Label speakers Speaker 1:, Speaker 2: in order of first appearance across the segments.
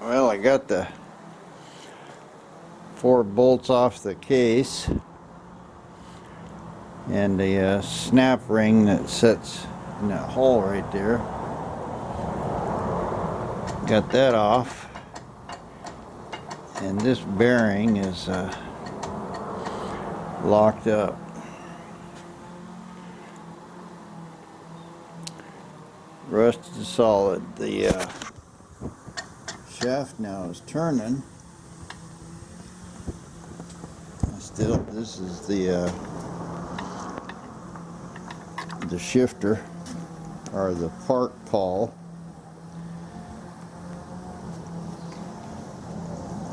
Speaker 1: Well, I got the 4 bolts off the case and the snap ring that sits in that hole right there. Got that off, and this bearing is locked up. Rusted solid. The shaft now is turning. Still, this is the shifter, or the park pawl.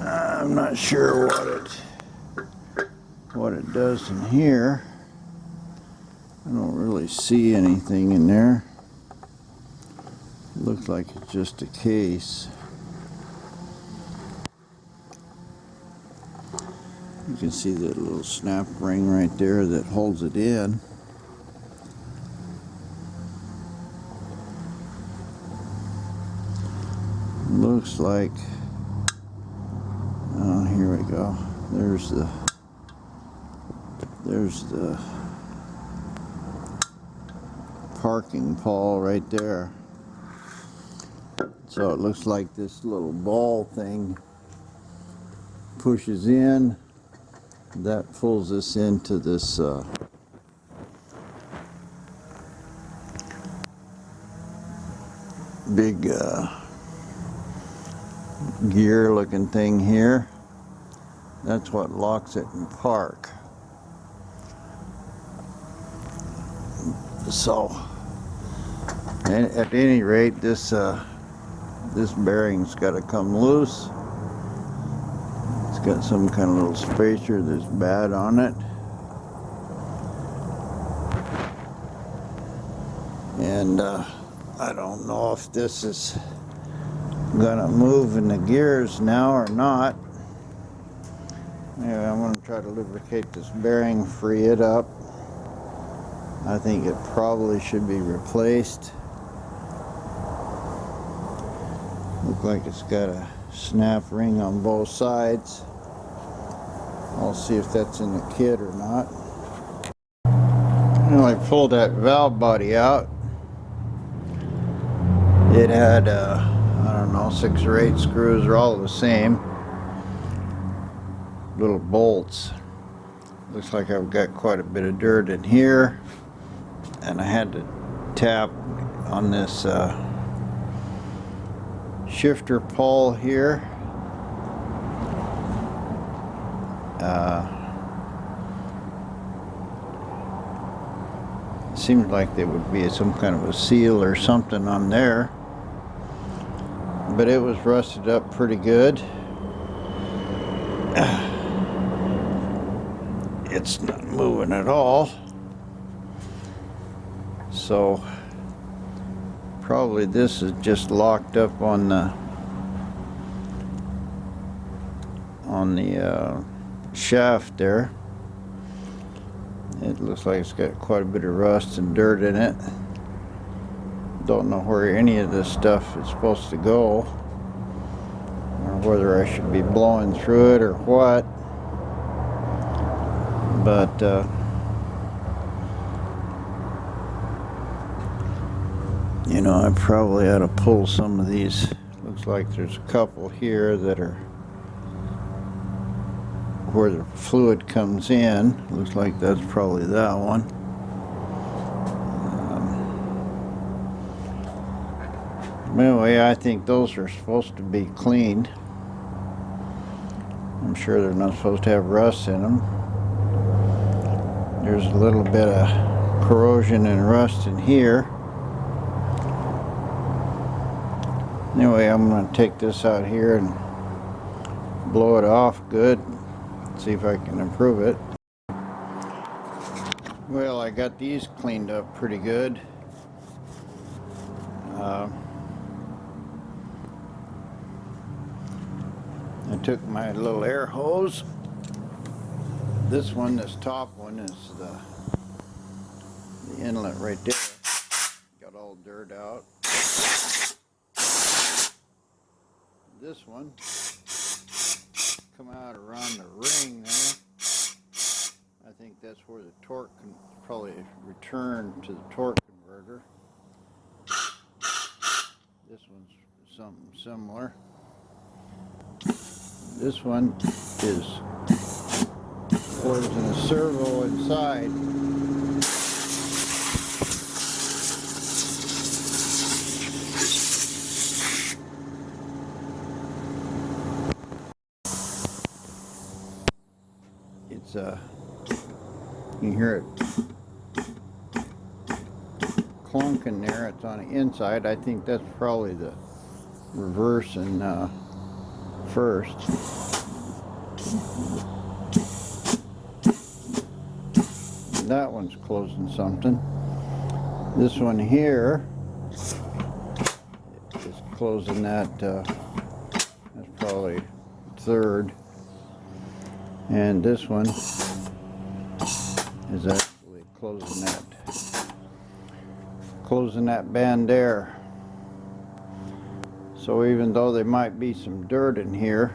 Speaker 1: I'm not sure what it does in here. I don't really see anything in there. It looks like it's just a case. You can see that little snap ring right there that holds it in. Looks like, oh, here we go. There's the parking pawl right there. So it looks like this little ball thing pushes in. That pulls us into this big gear looking thing here. That's what locks it in park. So at any rate, this bearing's got to come loose. It's got some kind of little spacer that's bad on it, and I don't know if this is gonna move in the gears now or not. Anyway, I'm gonna try to lubricate this bearing, free it up. I think it probably should be replaced. Look like it's got a snap ring on both sides. I'll see if that's in the kit or not. Well, I pulled that valve body out. It had I don't know, 6 or 8 screws, are all the same. Little bolts. Looks like I've got quite a bit of dirt in here, and I had to tap on this shifter pawl here. Seems like there would be some kind of a seal or something on there, but it was rusted up pretty good. It's not moving at all, so probably this is just locked up on the shaft there. It looks like it's got quite a bit of rust and dirt in it. Don't know where any of this stuff is supposed to go, or whether I should be blowing through it or what. But you know, I probably ought to pull some of these. Looks like there's a couple here that are where the fluid comes in. Looks like that's probably that one. Anyway, I think those are supposed to be cleaned. I'm sure they're not supposed to have rust in them. There's a little bit of corrosion and rust in here. Anyway, I'm going to take this out here and blow it off good. See if I can improve it. Well, I got these cleaned up pretty good. I took my little air hose. This one, this top one, is the inlet right there. Got all dirt out. this one come out around the ring there. I think that's where the torque can probably return to the torque converter. This one's something similar. This one is closing a servo inside. It's you can hear it clunking there. It's on the inside. I think that's probably the reverse and first. That one's closing something. This one here is closing that. That's probably third. And this one is actually closing that band there. So even though there might be some dirt in here,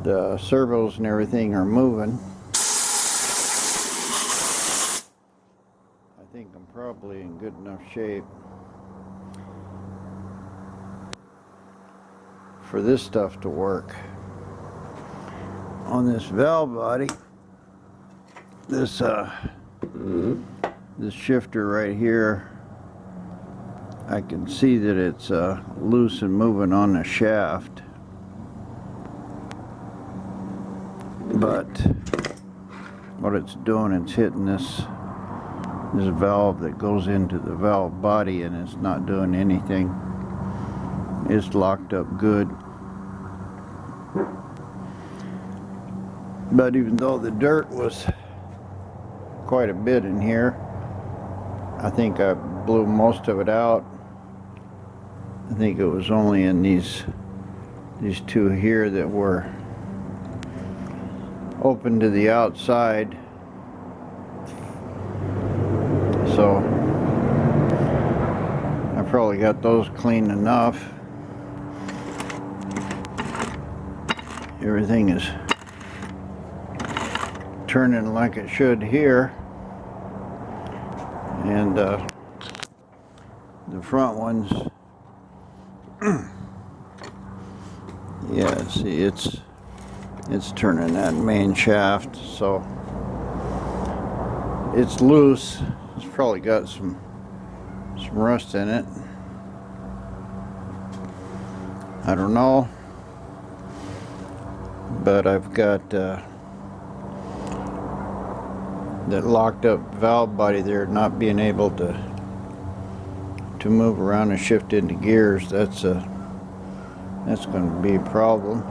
Speaker 1: the servos and everything are moving. I think I'm probably in good enough shape for this stuff to work. On this valve body, this this shifter right here, I can see that it's loose and moving on the shaft, but what it's doing, it's hitting this valve that goes into the valve body, and it's not doing anything. It's locked up good. But even though the dirt was quite a bit in here, I think I blew most of it out. I think it was only in these two here that were open to the outside. So I probably got those clean enough. Everything is turning like it should here, and the front ones, yeah, see, it's turning that main shaft, so it's loose. It's probably got some rust in it. I don't know, but I've got that locked up valve body there not being able to move around and shift into gears. That's going to be a problem.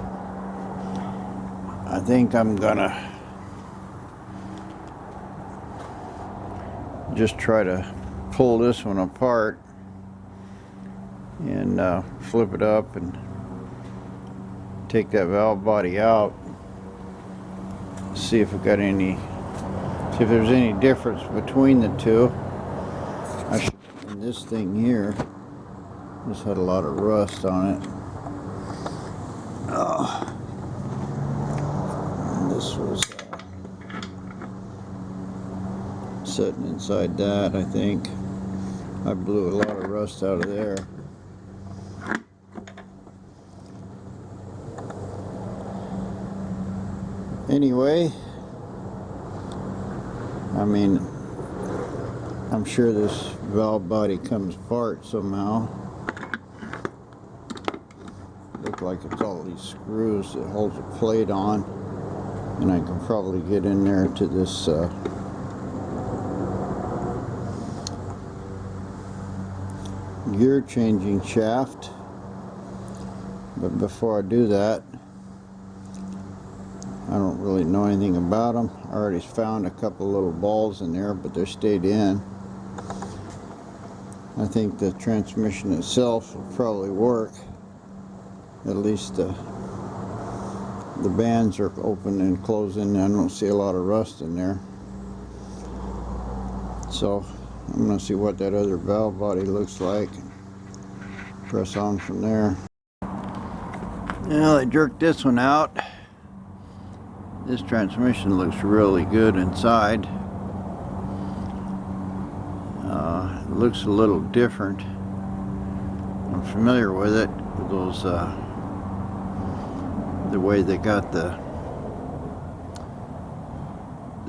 Speaker 1: I think I'm gonna just try to pull this one apart and flip it up and take that valve body out, see if we got any, see if there's any difference between the two. And this thing here, this had a lot of rust on it. And this was sitting inside that, I think. I blew a lot of rust out of there. Anyway, I mean, I'm sure this valve body comes apart somehow. Look like it's all these screws that holds a plate on, and I can probably get in there to this gear changing shaft. But before I do that, I don't really know anything about them. I already found a couple little balls in there, but they stayed in. I think the transmission itself will probably work. At least the bands are open and closing. I don't see a lot of rust in there. So I'm going to see what that other valve body looks like. Press on from there. Now I jerked this one out. This transmission looks really good inside. It looks a little different. I'm familiar with it, with those the way they got the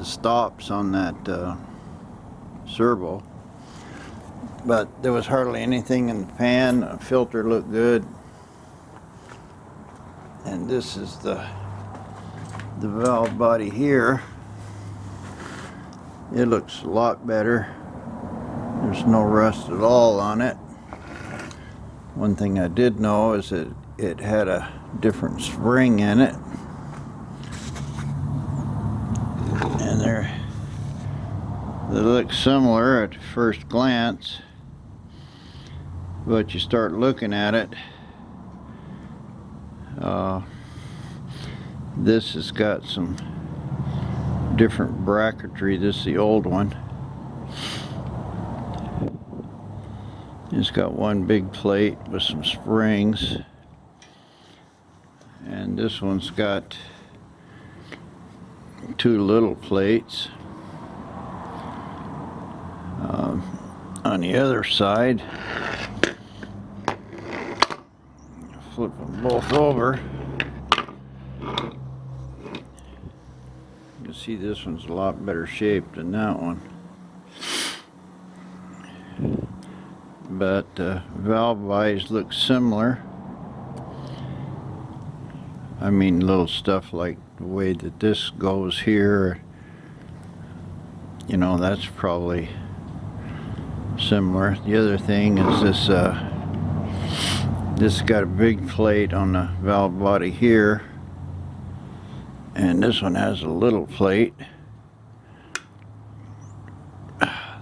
Speaker 1: stops on that servo, but there was hardly anything in the pan. The filter looked good, and this is the valve body here. It looks a lot better. There's no rust at all on it. One thing I did know is that it had a different spring in it, and they look similar at first glance, but you start looking at it, this has got some different bracketry. This is the old one. It's got one big plate with some springs, and this one's got two little plates. On the other side, flip them both over. You can see this one's a lot better shape than that one. But valve bodies look similar. I mean, little stuff like the way that this goes here, you know, that's probably similar. The other thing is this has got a big plate on the valve body here, and this one has a little plate.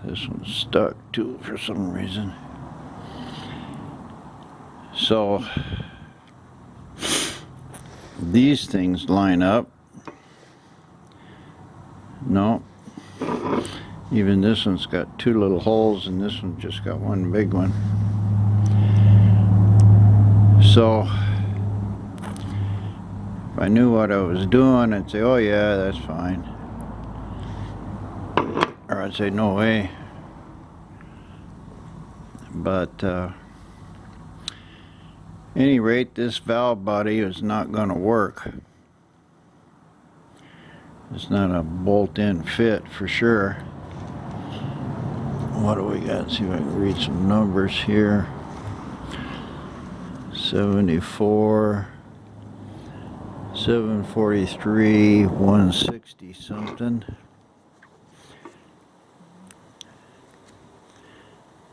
Speaker 1: This one's stuck too for some reason. So these things line up. No, even this one's got two little holes, and this one just got one big one. So if I knew what I was doing, I'd say, oh yeah, that's fine. Or I'd say, no way. But any rate, this valve body is not going to work. It's not a bolt-in fit for sure. What do we got? See if I can read some numbers here. 74, 743, 160 something.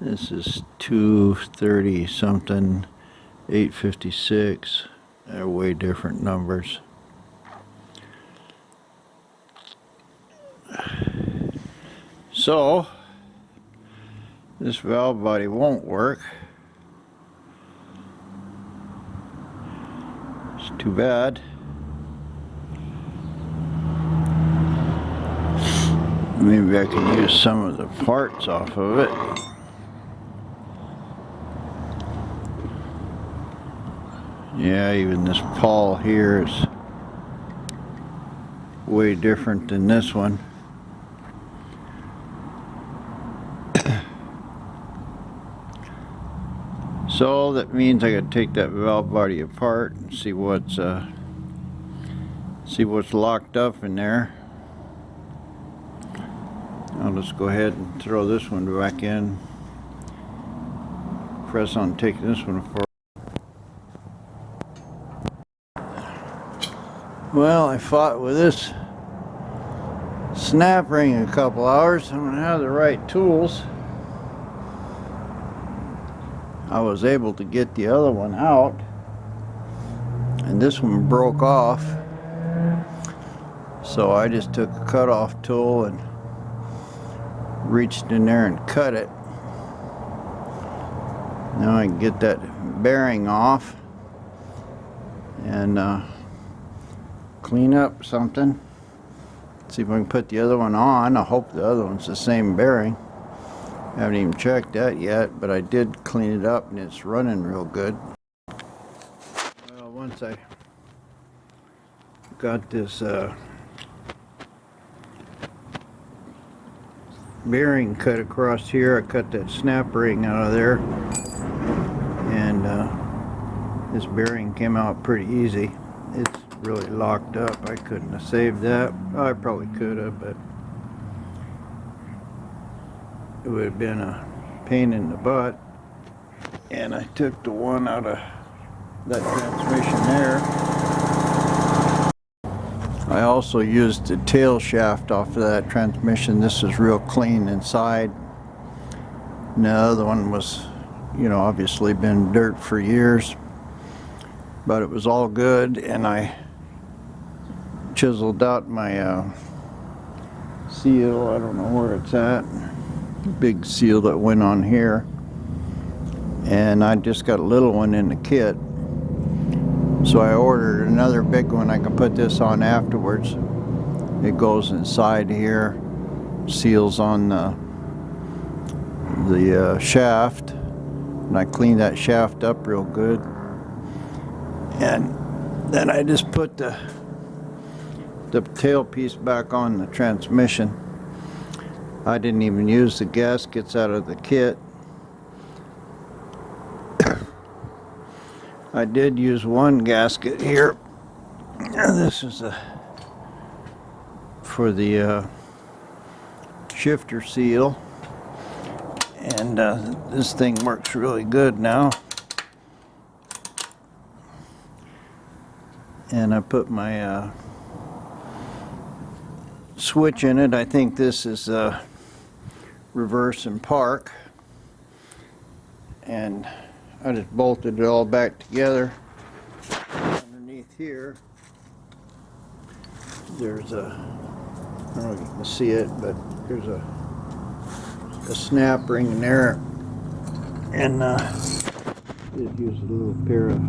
Speaker 1: This is 230 something. 856. They're way different numbers. So this valve body won't work. It's too bad. Maybe I can use some of the parts off of it. Yeah, even this pawl here is way different than this one. So that means I gotta take that valve body apart and see what's locked up in there. Now let's go ahead and throw this one back in. Press on taking this one apart. Well, I fought with this snap ring a couple hours. I don't have the right tools. I was able to get the other one out, and this one broke off. So I just took a cutoff tool and reached in there and cut it. Now I can get that bearing off and clean up something. See if I can put the other one on. I hope the other one's the same bearing. I haven't even checked that yet, but I did clean it up and it's running real good. Well, once I got this bearing cut across here, I cut that snap ring out of there, and this bearing came out pretty easy. It's really locked up. I couldn't have saved that. I probably could have, but it would have been a pain in the butt. And I took the one out of that transmission there. I also used the tail shaft off of that transmission. This is real clean inside. And the other one was, you know, obviously been dirt for years, but it was all good. And I chiseled out my seal. I don't know where it's at. Big seal that went on here. And I just got a little one in the kit. So I ordered another big one. I can put this on afterwards. It goes inside here, seals on the shaft, and I cleaned that shaft up real good. And then I just put the tail piece back on the transmission. I didn't even use the gaskets out of the kit. I did use one gasket here. This is for the shifter seal, and this thing works really good now. And I put my switch in it. I think this is reverse and park, and I just bolted it all back together. Underneath here, there's I don't know if you can see it, but there's a snap ring in there, and just use a little pair of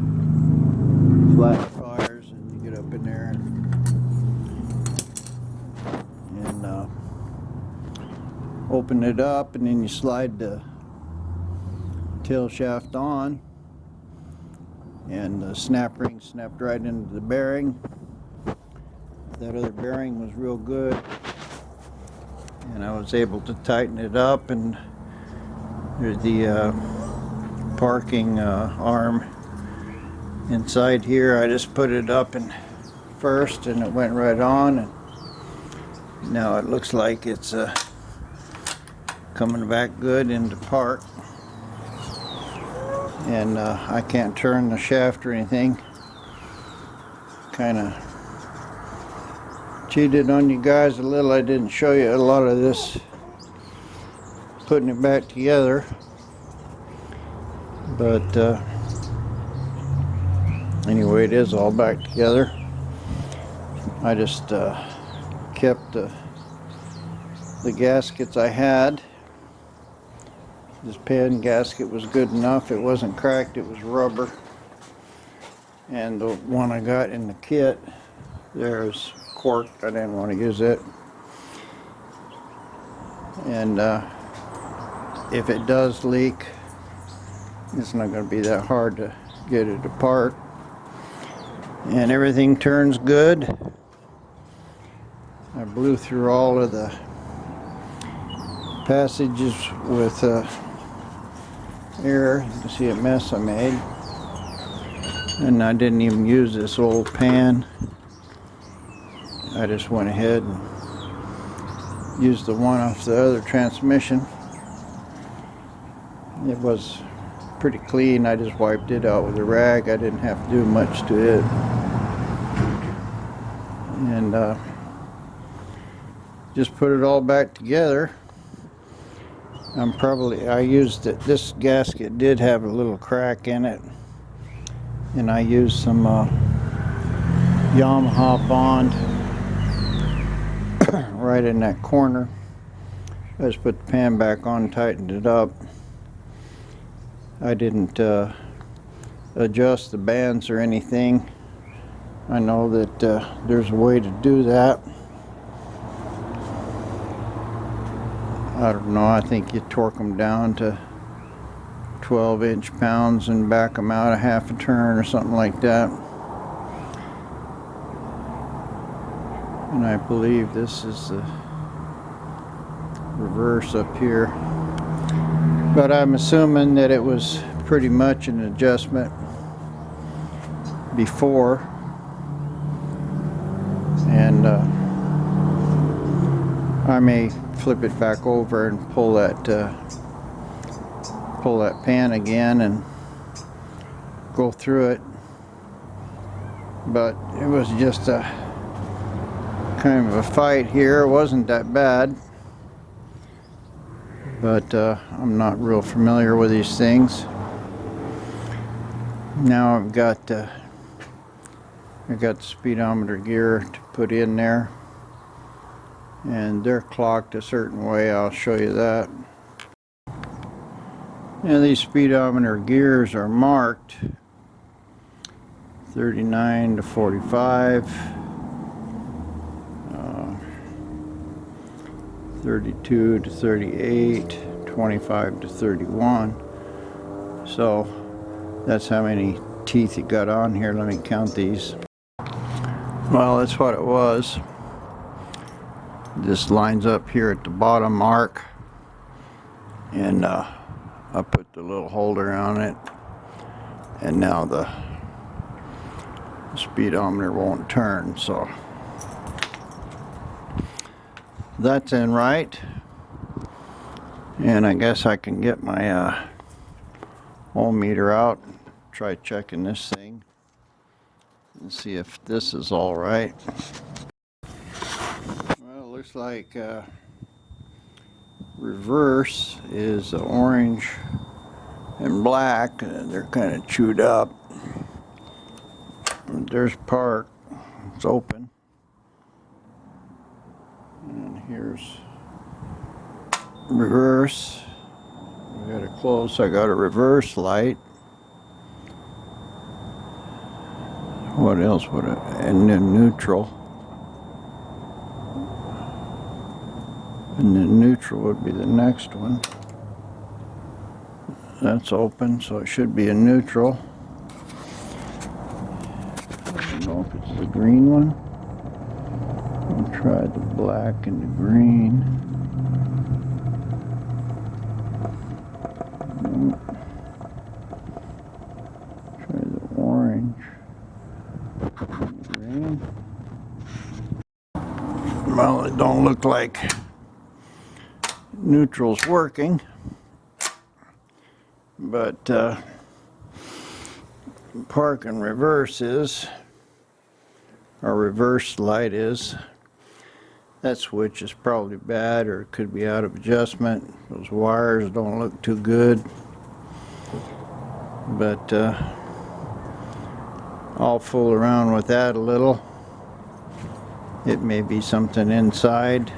Speaker 1: flat pliers, and you get up in there and open it up, and then you slide the tail shaft on, and the snap ring snapped right into the bearing. That other bearing was real good, and I was able to tighten it up. And there's the parking arm inside here. I just put it up in first, and it went right on, and now it looks like it's coming back good into park. And I can't turn the shaft or anything. Kind of cheated on you guys a little. I didn't show you a lot of this putting it back together, but anyway, it is all back together. I just kept the gaskets I had. This pan gasket was good enough. It wasn't cracked, it was rubber. And the one I got in the kit, there's corked. I didn't want to use it. And if it does leak, it's not going to be that hard to get it apart. And everything turns good. I blew through all of the passages with air. You can see a mess I made. And I didn't even use this old pan. I just went ahead and used the one off the other transmission. It was pretty clean. I just wiped it out with a rag. I didn't have to do much to it. And just put it all back together. I used it. This gasket did have a little crack in it, and I used some Yamaha Bond right in that corner. I just put the pan back on, tightened it up. I didn't adjust the bands or anything. I know that there's a way to do that. I don't know, I think you torque them down to 12 inch pounds and back them out a half a turn or something like that. And I believe this is the reverse up here. But I'm assuming that it was pretty much an adjustment before. And I may flip it back over and pull that pan again and go through it. But it was just a kind of a fight here. It wasn't that bad, but I'm not real familiar with these things. Now I've got the speedometer gear to put in there, and they're clocked a certain way. I'll show you that. And these speedometer gears are marked 39 to 45, 32 to 38, 25 to 31. So that's how many teeth it got on here. Let me count these. Well, that's what it was. This lines up here at the bottom mark, and I put the little holder on it, and now the speedometer won't turn, so that's in right. And I guess I can get my ohm meter out, try checking this thing and see if this is all right. Well, it looks like reverse is orange and black. They're kind of chewed up. There's park, it's open, and here's reverse. We got it closed, so I got a reverse light. What else would it? And then neutral. And then neutral would be the next one. That's open, so it should be a neutral. I don't know if it's the green one. I'll try the black and the green. Try the orange and the green. Well, it don't look like neutral's working, but park and reverse is, or reverse light is. That switch is probably bad, or it could be out of adjustment. Those wires don't look too good, but I'll fool around with that a little. It may be something inside.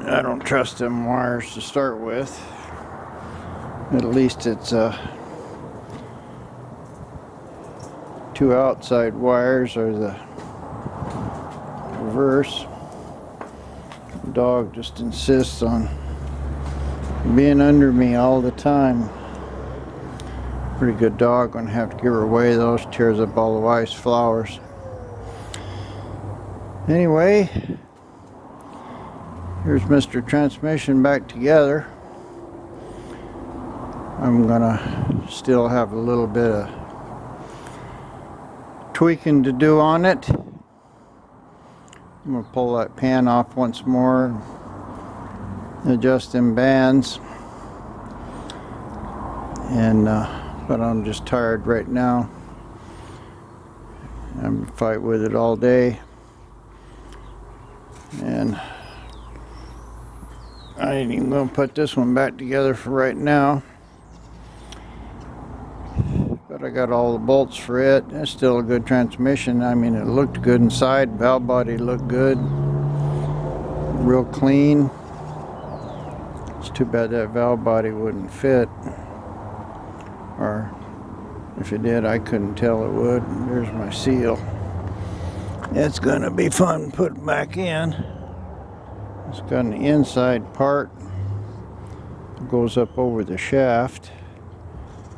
Speaker 1: I don't trust them wires to start with. At least it's two outside wires are the reverse. The dog just insists on being under me all the time. Pretty good dog. Gonna have to give her away. Those tears up all the wife's flowers. Anyway, here's Mr. Transmission back together. I'm gonna still have a little bit of tweaking to do on it. I'm gonna pull that pan off once more, adjust them bands, and but I'm just tired right now. I'm gonna fight with it all day, and I ain't even gonna put this one back together for right now. But I got all the bolts for it. It's still a good transmission. I mean, it looked good inside. Valve body looked good. Real clean. It's too bad that valve body wouldn't fit. Or if it did, I couldn't tell it would. There's my seal. It's gonna be fun to put it back in. It's got an inside part. It goes up over the shaft.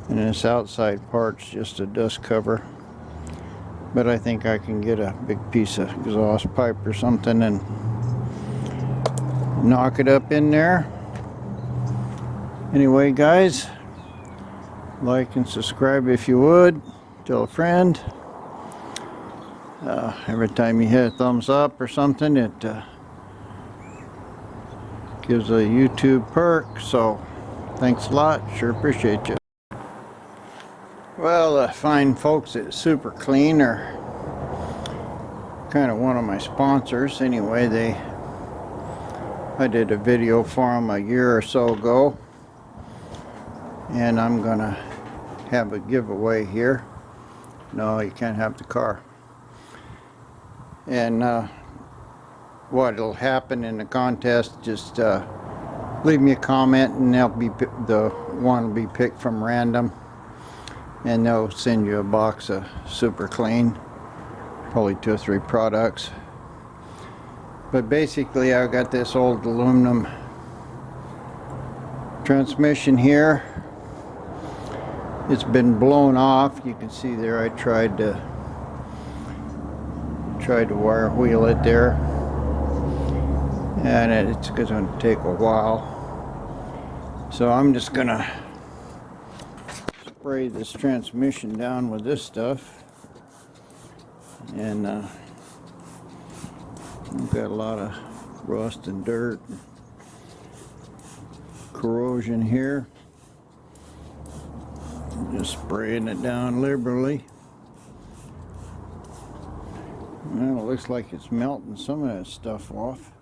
Speaker 1: And this outside part's just a dust cover. but I think I can get a big piece of exhaust pipe or something and knock it up in there. Anyway, guys, like and subscribe if you would. Tell a friend. Every time you hit a thumbs up or something, it gives a YouTube perk. So thanks a lot. Sure appreciate you. Well, fine folks at Super Clean are kind of one of my sponsors. Anyway, I did a video for them a year or so ago, and I'm gonna have a giveaway here. No, you can't have the car. And what'll happen in the contest, just leave me a comment and the one will be picked from random, and they'll send you a box of Super Clean, probably 2 or 3 products. But basically, I've got this old aluminum transmission here. It's been blown off. You can see there I tried to wire wheel it there, and it's going to take a while. So I'm just going to spray this transmission down with this stuff, and I've got a lot of rust and dirt, corrosion here. Just spraying it down liberally. Well, it looks like it's melting some of that stuff off.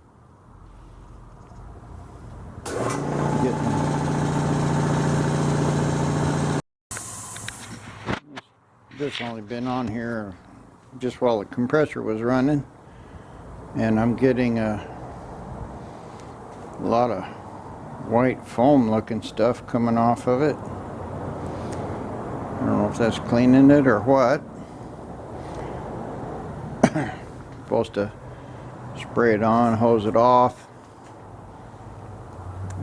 Speaker 1: This only been on here just while the compressor was running, and I'm getting a lot of white foam looking stuff coming off of it. I don't know if that's cleaning it or what. Supposed to spray it on, hose it off.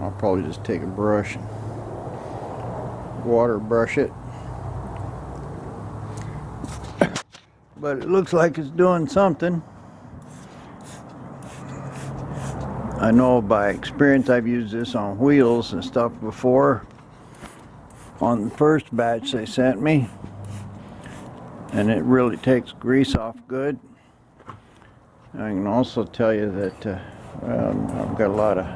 Speaker 1: I'll probably just take a brush and water brush it. But it looks like it's doing something. I know by experience, I've used this on wheels and stuff before, on the first batch they sent me, and it really takes grease off good. I can also tell you that I've got a lot of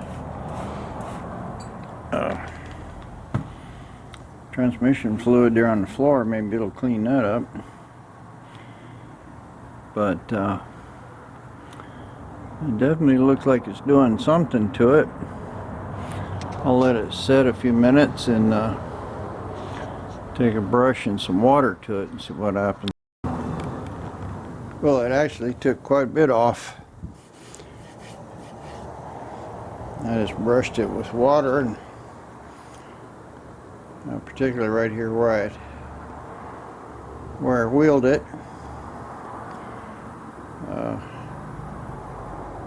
Speaker 1: transmission fluid there on the floor. Maybe it'll clean that up. But it definitely looks like it's doing something to it. I'll let it set a few minutes and take a brush and some water to it and see what happens. Well, it actually took quite a bit off. I just brushed it with water, and particularly right here where I wheeled it.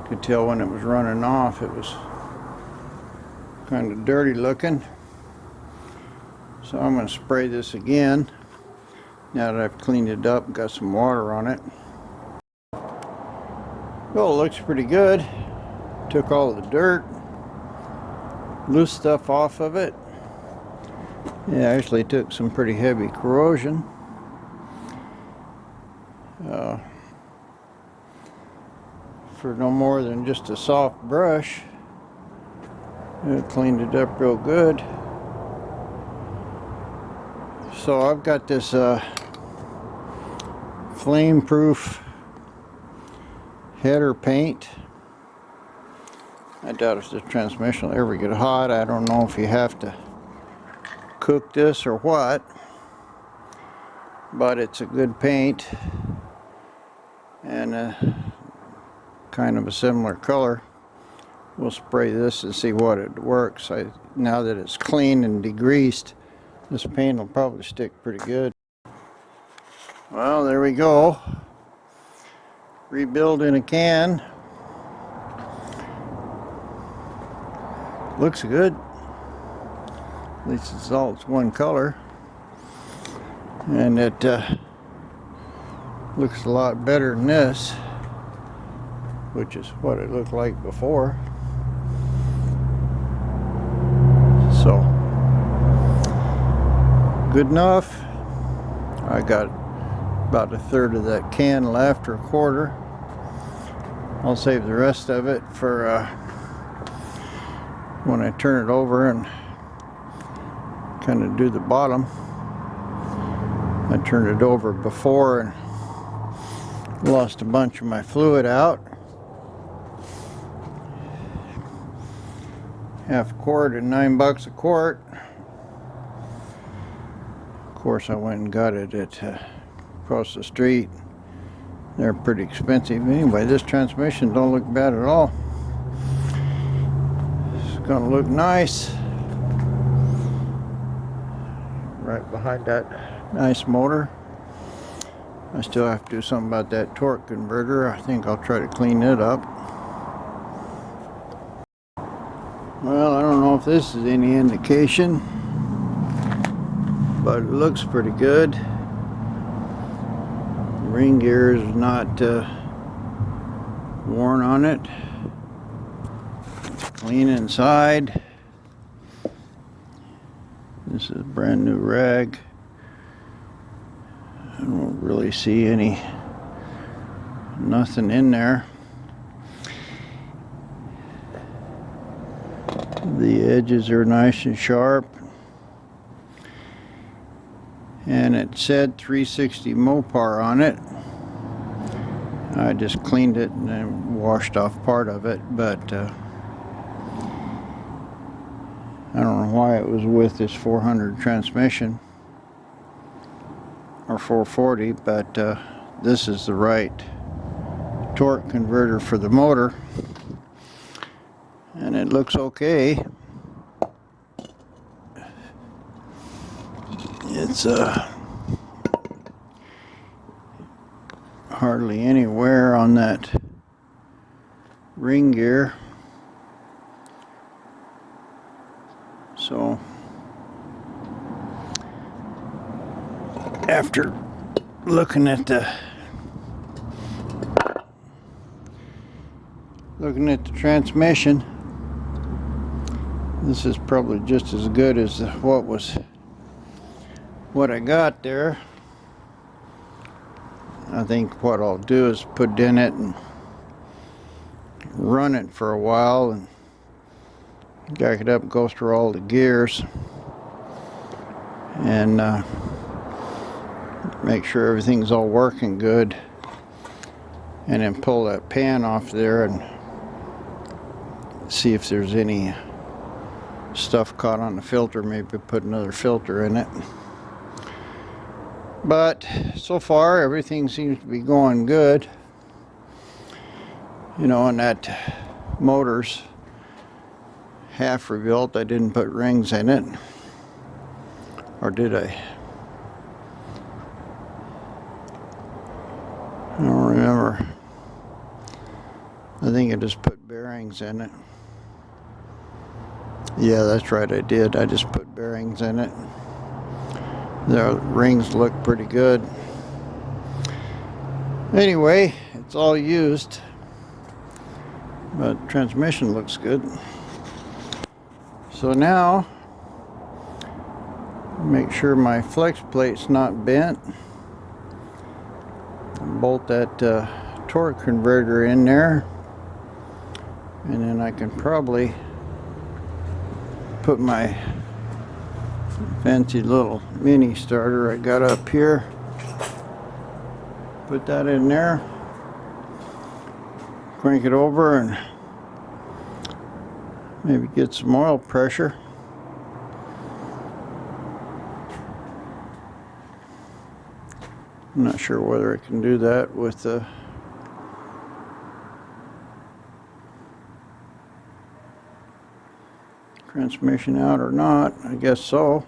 Speaker 1: Could tell when it was running off, it was kind of dirty looking. So I'm going to spray this again now that I've cleaned it up and got some water on it. Well, it looks pretty good. Took all the dirt, loose stuff off of it. Yeah, actually took some pretty heavy corrosion. For no more than just a soft brush, it cleaned it up real good. So I've got this flame-proof header paint. I doubt if the transmission will ever get hot. I don't know if you have to cook this or what, but it's a good paint, and kind of a similar color. We'll spray this and see what it works. Now that it's clean and degreased, this paint will probably stick pretty good. Well, there we go. Rebuild in a can. Looks good. At least it's all one color. And it Looks a lot better than this, which is what it looked like before. So, good enough. I got about a third of that can left, or a quarter. I'll save the rest of it for when I turn it over and kind of do the bottom. I turned it over before and lost a bunch of my fluid out. Half a quart and $9 a quart. Of course, I went and got it at across the street. They're pretty expensive. Anyway, this transmission don't look bad at all. It's gonna look nice. Right behind that nice motor. I still have to do something about that torque converter. I think I'll try to clean it up. Well, I don't know if this is any indication, but it looks pretty good. The ring gear is not worn on it. It's clean inside. This is a brand new rag. I don't really see nothing in there. The edges are nice and sharp. And it said 360 Mopar on it. I just cleaned it and then washed off part of it, but I don't know why it was with this 400 transmission or 440, but this is the right torque converter for the motor, and it looks okay. It's hardly any wear on that ring gear, so after looking at the transmission, this is probably just as good as what I got there. I think what I'll do is put it in it and run it for a while and jack it up and go through all the gears and make sure everything's all working good, and then pull that pan off there and see if there's any stuff caught on the filter. Maybe put another filter in it. But so far everything seems to be going good. You know, and that motor's half rebuilt. I didn't put rings in it, or did I? I don't remember. I think I just put bearings in it. Yeah, that's right, I did. I just put bearings in it. The rings look pretty good. Anyway, it's all used, but transmission looks good. So now, make sure my flex plate's not bent. Bolt that torque converter in there, and then I can probably put my fancy little mini starter I got up here, put that in there, crank it over, and maybe get some oil pressure. I'm not sure whether I can do that with the transmission out or not. I guess so.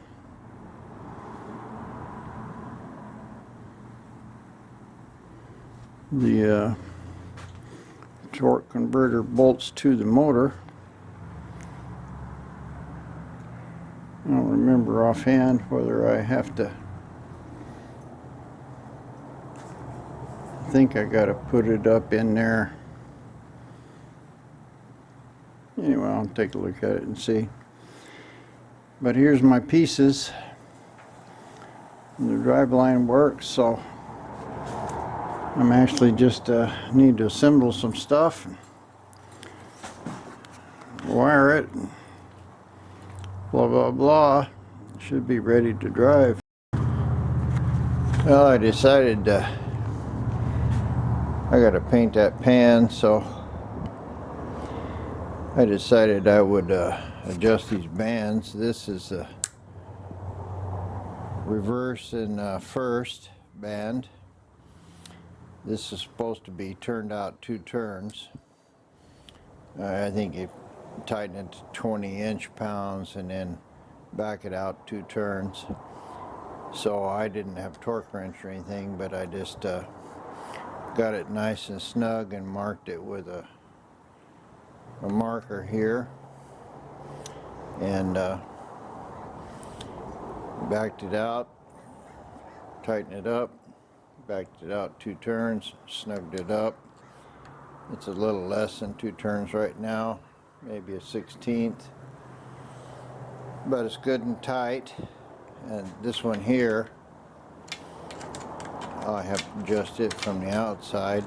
Speaker 1: The torque converter bolts to the motor. I don't remember offhand whether I have to think I gotta put it up in there. Anyway, I'll take a look at it and see. But here's my pieces. The driveline works, so I'm actually just need to assemble some stuff, wire it, blah blah blah. Should be ready to drive. Well, I decided I gotta paint that pan, so I decided I would adjust these bands. This is a reverse and first band. This is supposed to be turned out 2 turns. I think you tighten it to 20 inch-pounds and then back it out 2 turns. So I didn't have torque wrench or anything, but I just got it nice and snug and marked it with a marker here, and backed it out, tightened it up, backed it out 2 turns, snugged it up. It's a little less than 2 turns right now, maybe a 1/16, but it's good and tight. And this one here, I have to adjust it from the outside,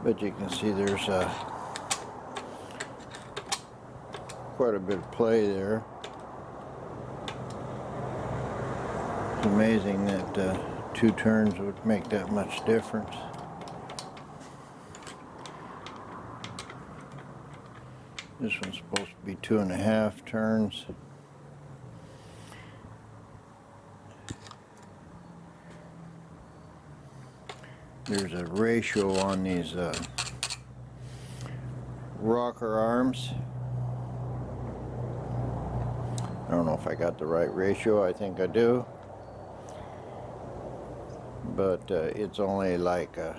Speaker 1: but you can see there's quite a bit of play there. It's amazing that 2 turns would make that much difference. This one's supposed to be 2.5 turns. There's a ratio on these rocker arms. I don't know if I got the right ratio. I think I do. But it's only like a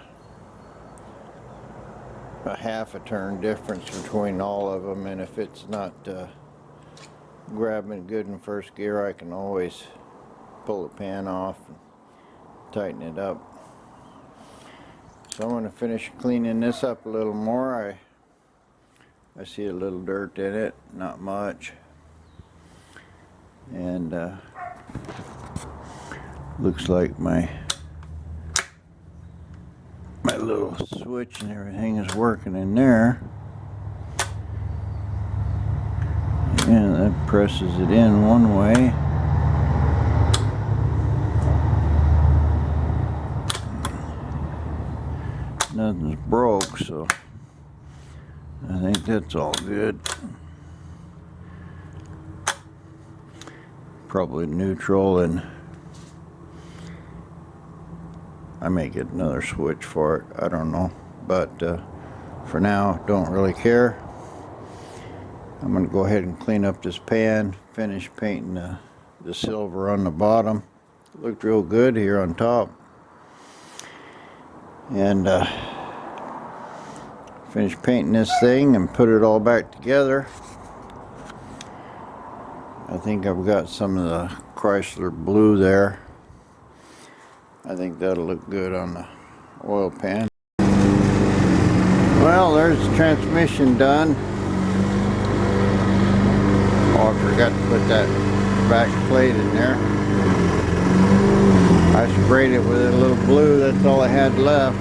Speaker 1: half a turn difference between all of them, and if it's not grabbing good in first gear, I can always pull the pan off and tighten it up. So I'm going to finish cleaning this up a little more. I see a little dirt in it, not much, and looks like my little switch and everything is working in there, and that presses it in one way. Nothing's broke, so I think that's all good. Probably neutral, and I may get another switch for it, I don't know, but for now, don't really care. I'm going to go ahead and clean up this pan, finish painting the silver on the bottom. It looked real good here on top, and finish painting this thing and put it all back together. I think I've got some of the Chrysler blue there. I think that'll look good on the oil pan. Well, there's the transmission done. Oh, I forgot to put that back plate in there. I sprayed it with a little blue, that's all I had left.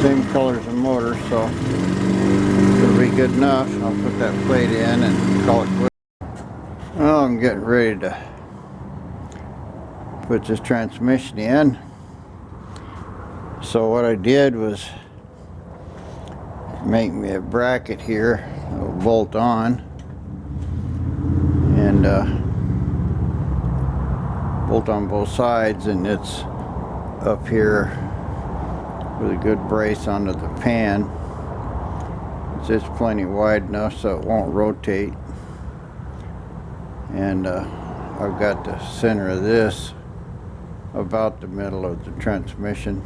Speaker 1: Same color as the motor, so it'll be good enough. I'll put that plate in and call it quits. Well, I'm getting ready to put this transmission in. So what I did was make me a bracket here, a bolt on, and bolt on both sides, and it's up here with a good brace onto the pan. It's just plenty wide enough so it won't rotate, and I've got the center of this about the middle of the transmission.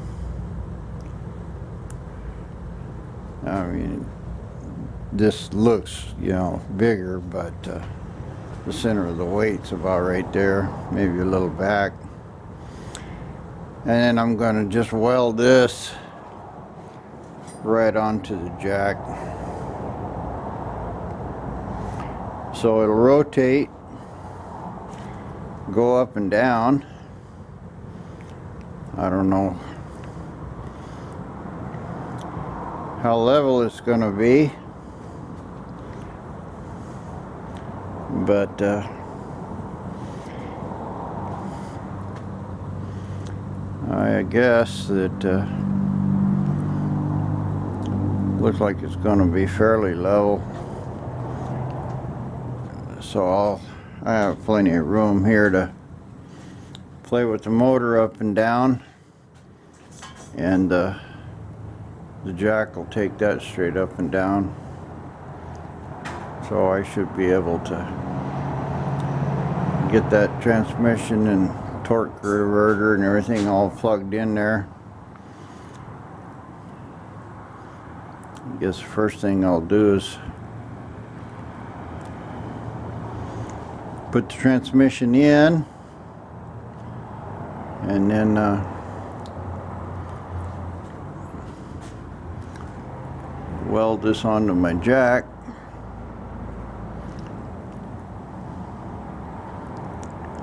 Speaker 1: I mean, this looks, you know, bigger, but the center of the weight's about right there, maybe a little back. And then I'm going to just weld this right onto the jack. So it'll rotate, go up and down. I don't know how level it's going to be, but I guess that looks like it's going to be fairly level. So I have plenty of room here to play with the motor up and down, and the jack will take that straight up and down. So I should be able to get that transmission and torque converter and everything all plugged in there. I guess the first thing I'll do is put the transmission in, and then weld this onto my jack.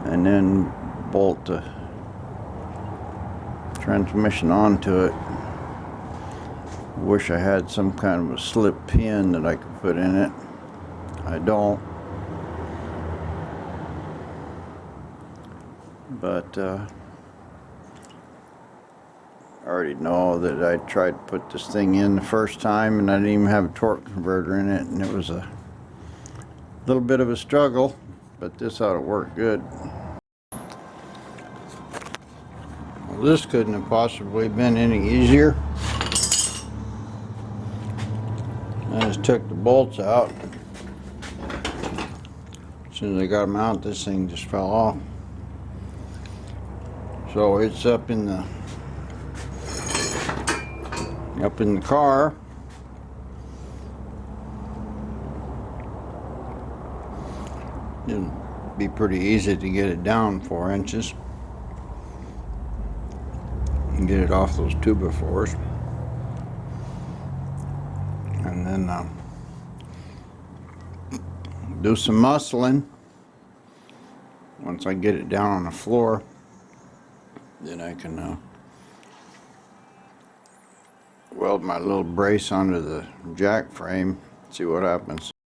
Speaker 1: And then bolt the transmission onto it. Wish I had some kind of a slip pin that I could put in it. I don't. But I already know that I tried to put this thing in the first time and I didn't even have a torque converter in it, and it was a little bit of a struggle, but this ought to work good. Well, this couldn't have possibly been any easier. I just took the bolts out. As soon as I got them out, this thing just fell off. So it's up in the car. It'll be pretty easy to get it down 4 inches and get it off those 2x4s, and then do some muscling. Once I get it down on the floor, then I can weld my little brace onto the jack frame, see what happens.